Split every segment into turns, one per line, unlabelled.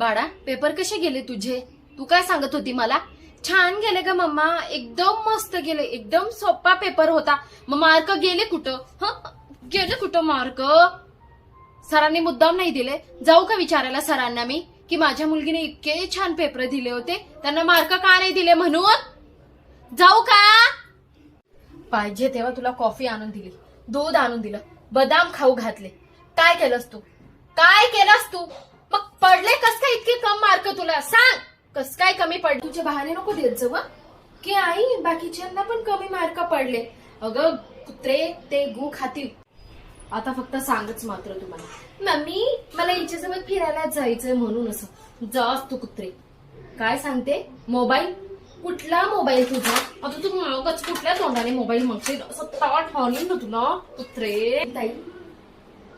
बाळा पेपर कसे गेले तुझे? तू काय सांगत होती मला? छान गेले ग मम्मा, एकदम मस्त गेले, एकदम सोपा पेपर होता. मग मार्क गेले कुठं? गेले कुठं मार्क? सरांनी मुद्दाम नाही दिले? जाऊ का विचारायला सरांना मी की माझ्या मुलगीने इतके छान पेपर दिले होते, त्यांना मार्क का नाही दिले म्हणून? जाऊ का? पाहिजे तेव्हा तुला कॉफी आणून दिली, दूध आणून दिलं, बदाम खाऊ घातले. काय केलंस तू? काय केलंस तू? मग पडले कस काय इतके कम मार्क तुला? सांग, कस काय कमी पडले? तुझे बहाणे नको देत जाऊ की आई बाकीच्यांना पण कमी मार्क पडले. अगं कुत्रे ते गू खातील. आता फक्त सांगच मात्र तुम्हाला, मम्मी मला हिच्यासोबत फिरायला जायचंय म्हणून. असं जास तू कुत्रे. काय सांगते? मोबाईल? कुठला मोबाईल तुझा? आता तू मगच कुठल्या तोंडाने मोबाईल मागशील? असं ताट हॉलिन ना तुला कुत्रे. ताई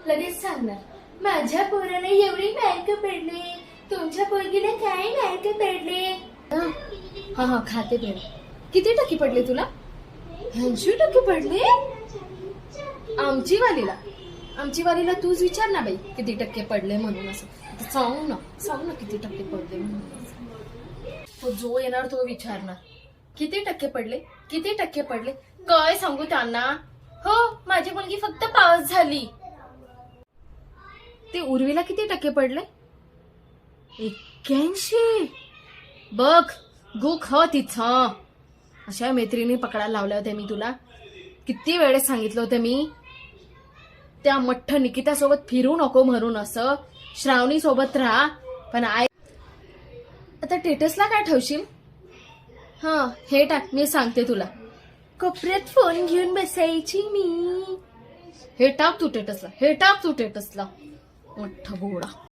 लगेच सांगणार, माझ्या पोराला एवढे मार्क पडले, तुमच्या पोरगीला काय मार्क पडले? हा खाते पेड. किती टक्के पडले तुला? 80% पडले. आमची वालीला तूच विचार ना बाई किती टक्के पडले म्हणून. असं सांग ना किती टक्के पडले म्हणून. तो जो येणार तो विचारणार किती टक्के पडले, किती टक्के पडले. काय सांगू त्यांना? हो माझी मुलगी फक्त पास झाली. ते उर्वीला किती टक्के पडले? 81. बघ गु ख तिथं. अशा मैत्रिणी पकडायला लावल्या होत्या मी तुला. किती वेळेस सांगितलं होतं मी त्या मठ्ठ निकिता सोबत फिरू नको म्हणून. असं श्रावणी सोबत राहा. पण आता टेटसला काय ठेवशील? हे टाक, मी सांगते तुला. कोपऱ्यात फोन घेऊन बसायची मी. हे टाक तू टेटसला, मोठा घोडा.